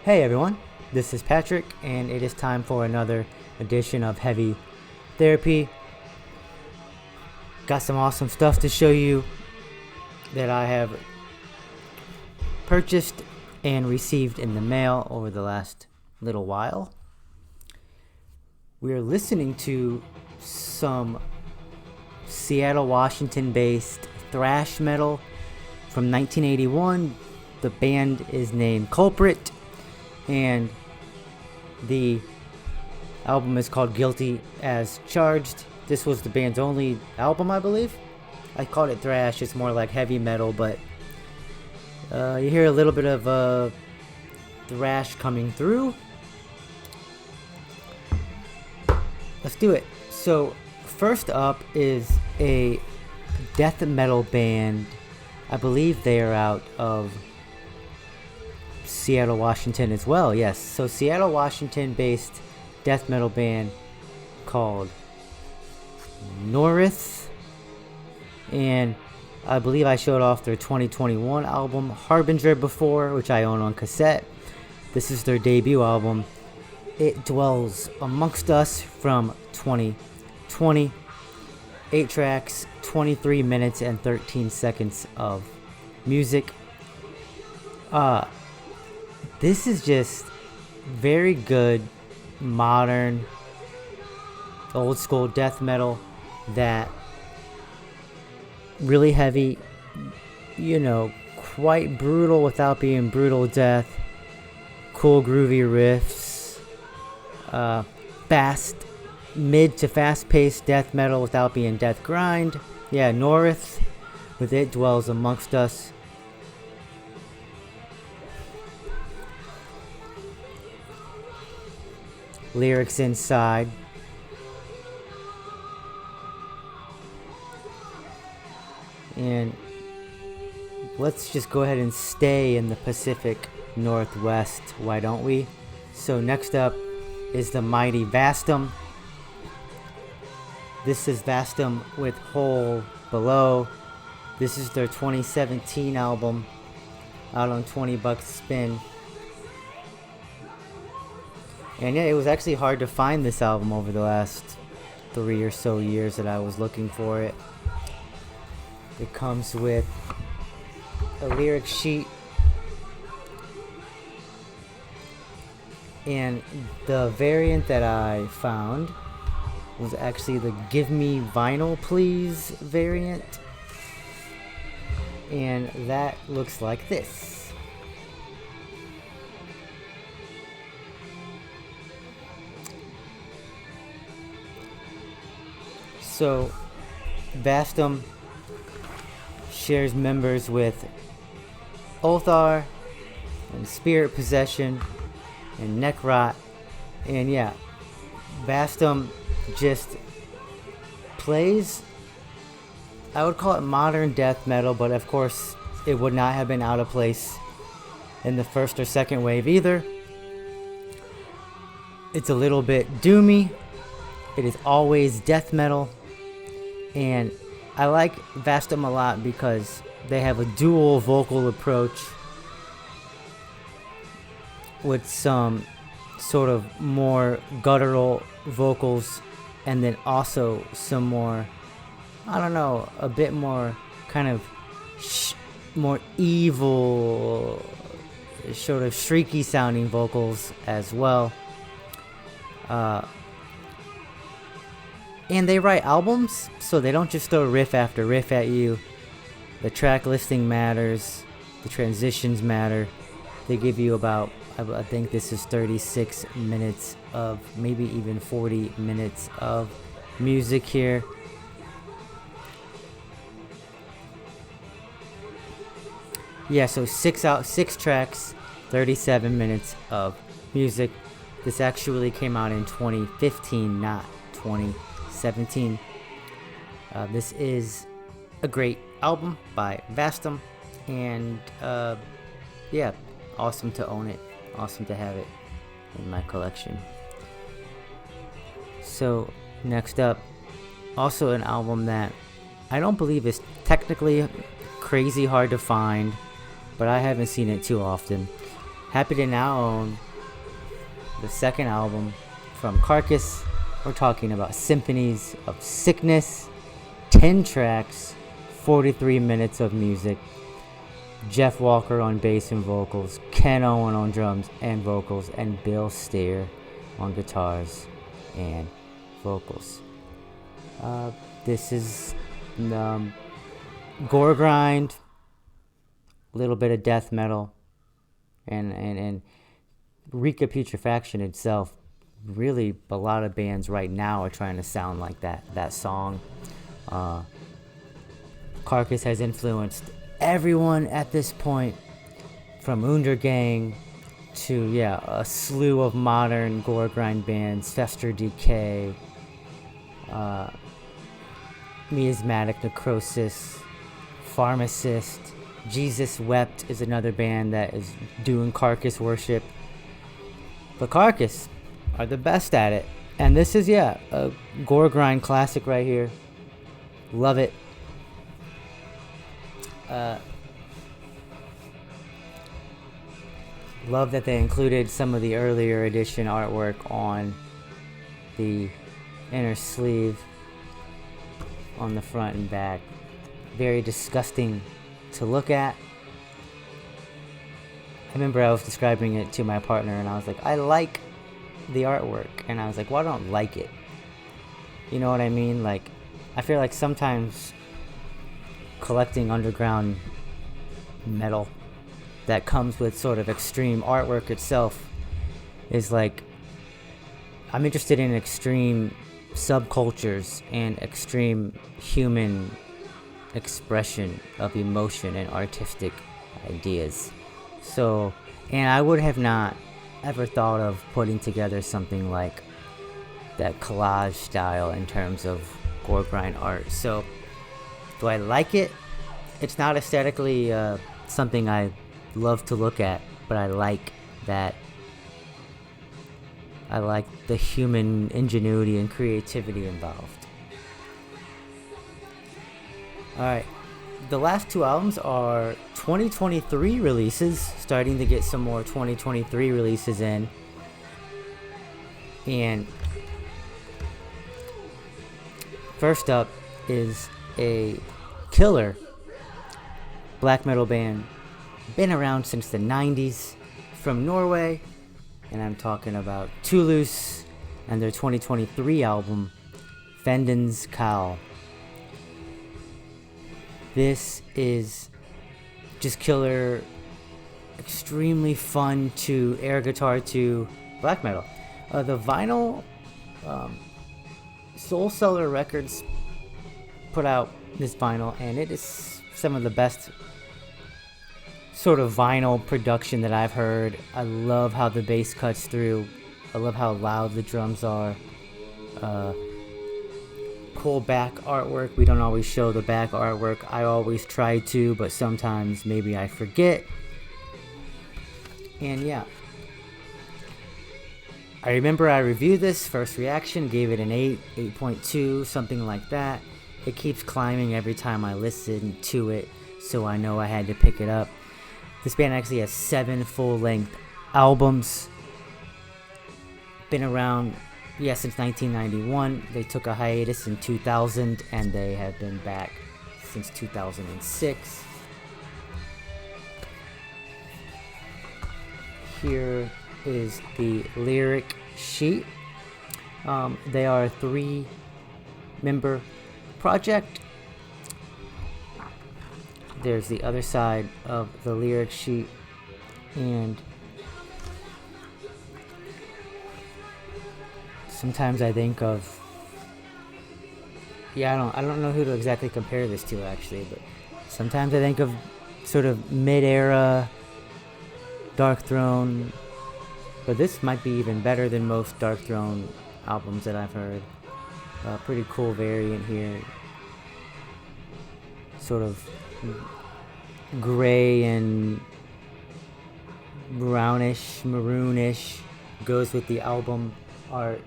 Hey everyone, this is Patrick, and it is time for another edition of Heavy Therapy. Got some awesome stuff to show you that I have purchased and received in the mail over the last little while. We're listening to some Seattle, Washington based thrash metal from 1981. The band is named Culprit, and the album is called Guilty as Charged. This was the band's only album, I believe. I called it thrash, it's more like heavy metal, but you hear a little bit of thrash coming through. Let's do it. So first up is a death metal band. I believe they are out of Seattle, Washington as well. Yes, so Seattle, Washington based death metal band called Norith, and I believe I showed off their 2021 album Harbinger before, which I own on cassette. This is their debut album, It Dwells Amongst Us, from 2020. 8 tracks, 23 minutes and 13 seconds of music. This is just very good, modern, old school death metal that really heavy, quite brutal without being brutal death, cool groovy riffs, fast, mid to fast paced death metal without being death grind. Yeah, North with It Dwells Amongst Us. Lyrics inside. And let's just go ahead and stay in the Pacific Northwest, why don't we? So next up is the mighty Vastum. This is Vastum with Hole Below. This is their 2017 album, out on 20 bucks spin. And yeah, it was actually hard to find this album over the last 3 or so years that I was looking for it. It comes with a lyric sheet, and the variant that I found was actually the Give Me Vinyl Please variant, and that looks like this. So Vastum shares members with Othar and Spirit Possession and Necrot, and yeah, Vastum just plays, I would call it modern death metal, but of course it would not have been out of place in the first or second wave either. It's a little bit doomy. It is always death metal, and I like Vastum a lot because they have a dual vocal approach with some sort of more guttural vocals, and then also some more, a bit more kind of more evil, sort of shrieky sounding vocals as well. And they write albums, so they don't just throw riff after riff at you. The track listing matters, the transitions matter. They give you about, I think this is 36 minutes of, maybe even 40 minutes of music here. Yeah, so 6 tracks, 37 minutes of music. This actually came out in 2015, not 2017. This is a great album by Vastum, and yeah, awesome to own it, awesome to have it in my collection. So next up, also an album that I don't believe is technically crazy hard to find, but I haven't seen it too often. Happy to now own the second album from Carcass. We're talking about Symphonies of Sickness, 10 tracks, 43 minutes of music. Jeff Walker on bass and vocals, Ken Owen on drums and vocals, and Bill Steer on guitars and vocals. This is Goregrind, a little bit of death metal, and Rika Putrefaction itself. Really, a lot of bands right now are trying to sound like that song. Carcass has influenced everyone at this point, from Undergang to a slew of modern Goregrind bands, Fester Decay, Miasmatic Necrosis, Pharmacist. Jesus Wept is another band that is doing Carcass worship. But Carcass are the best at it. And this is, a Goregrind classic right here. Love it. Love that they included some of the earlier edition artwork on the inner sleeve, on the front and back. Very disgusting to look at. I remember I was describing it to my partner and I was like, I like the artwork. And I was like, well, I don't like it. You know what I mean? Like, I feel like sometimes collecting underground metal that comes with sort of extreme artwork itself is like, I'm interested in extreme subcultures and extreme human expression of emotion and artistic ideas. So, and I would have not ever thought of putting together something like that collage style in terms of Goregrind art. So, do I like it? It's not aesthetically something I love to look at, but I like that. I like the human ingenuity and creativity involved. Alright, the last two albums are 2023 releases, starting to get some more 2023 releases in. And first up is a killer black metal band, been around since the 90s, from Norway, and I'm talking about Toulouse and their 2023 album, Fendens Kal. This is just killer, extremely fun to air guitar to black metal. The vinyl, Soul Cellar Records put out this vinyl, and it is some of the best sort of vinyl production that I've heard. I love how the bass cuts through. I love how loud the drums are. Cool back artwork. We don't always show the back artwork. I always try to, but sometimes maybe I forget. And I remember I reviewed this, first reaction, gave it an 8.2, something like that. It keeps climbing every time I listen to it, so I know I had to pick it up. This band actually has 7 full-length albums. Been around, since 1991. They took a hiatus in 2000, and they have been back since 2006. Here is the lyric sheet. They are a 3-member project. There's the other side of the lyric sheet, and sometimes I think of I don't know who to exactly compare this to actually, but sometimes I think of sort of mid-era Dark Throne, but this might be even better than most Dark Throne albums that I've heard. Pretty cool variant here, sort of gray and brownish, maroonish, goes with the album art.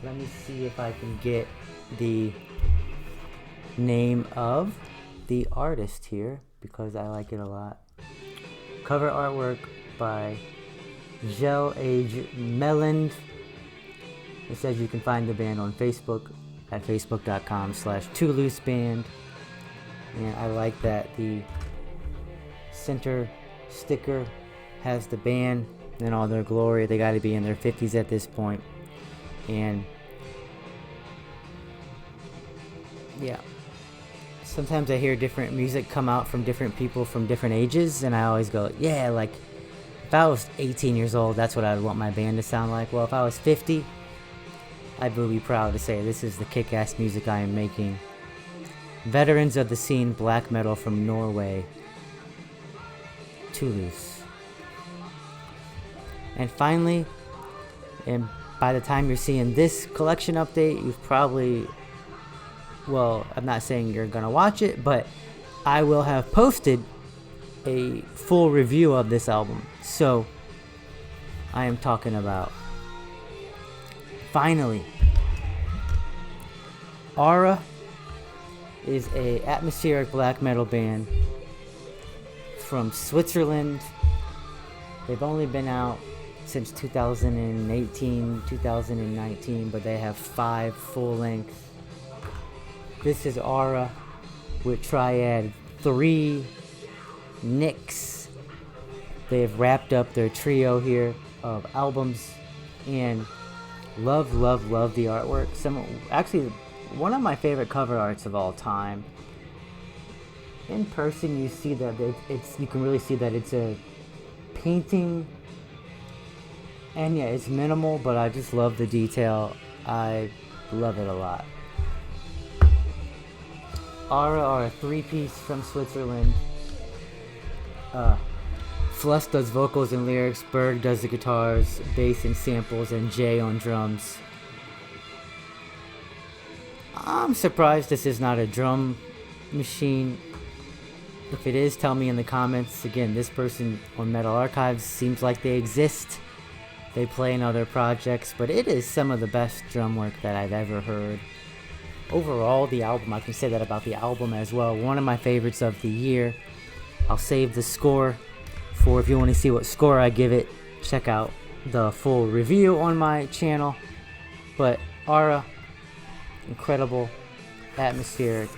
Let me see if I can get the name of the artist here, because I like it a lot. Cover artwork by Gel Age Melland. It says you can find the band on Facebook at facebook.com/TooLooseBand. And I like that the center sticker has the band in all their glory. They got to be in their 50s at this point. And yeah, sometimes I hear different music come out from different people from different ages, and I always go, yeah, like if I was 18 years old, that's what I'd want my band to sound like. Well, if I was 50, I would be proud to say this is the kick-ass music I am making. Veterans of the scene, black metal from Norway, Toulouse. And finally, and by the time you're seeing this collection update, you've probably, well, I'm not saying you're gonna watch it, but I will have posted a full review of this album. So I am talking about, finally, Aura is a atmospheric black metal band from Switzerland. They've only been out since 2018, 2019, but they have 5 full lengths. This is Aura with Triad 3 Nyx. They have wrapped up their trio here of albums, and love the artwork. Actually, one of my favorite cover arts of all time. In person, you see that you can really see that it's a painting, and yeah, it's minimal, but I just love the detail. I love it a lot. Aura are a 3-piece from Switzerland. Fluss does vocals and lyrics, Berg does the guitars, bass and samples, and Jay on drums. I'm surprised this is not a drum machine. If it is, tell me in the comments. Again, this person on Metal Archives seems like they exist. They play in other projects, but it is some of the best drum work that I've ever heard. Overall, the album, I can say that about the album as well. One of my favorites of the year. I'll save the score for if you want to see what score I give it. Check out the full review on my channel. But Aura, incredible, atmospheric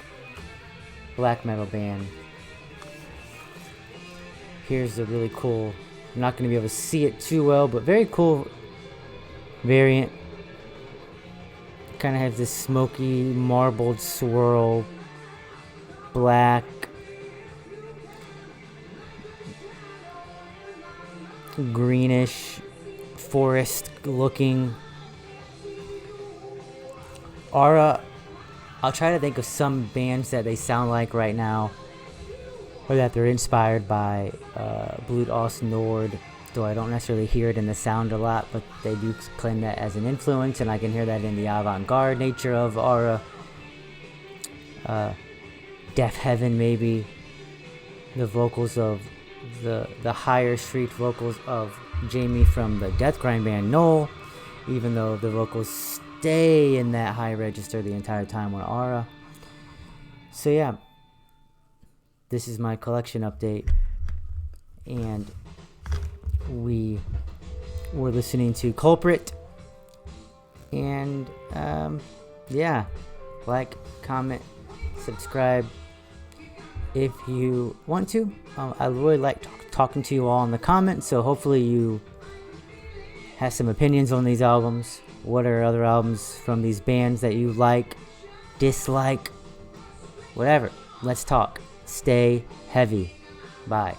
black metal band. Here's a really cool, I'm not going to be able to see it too well, but very cool variant. Kind of has this smoky, marbled swirl, black, greenish, forest looking. Aura, I'll try to think of some bands that they sound like right now, or that they're inspired by. Blut aus Nord, though I don't necessarily hear it in the sound a lot, but they do claim that as an influence, and I can hear that in the avant-garde nature of Aura. Deaf Heaven, maybe. The vocals of the higher shrieked vocals of Jamie from the death grind band Null, even though the vocals stay in that high register the entire time on Aura. So yeah, this is my collection update, and we were listening to Culprit, and yeah, like, comment, subscribe if you want to. I really like talking to you all in the comments, so hopefully you have some opinions on these albums. What are other albums from these bands that you like, dislike, whatever. Let's talk. Stay heavy. Bye.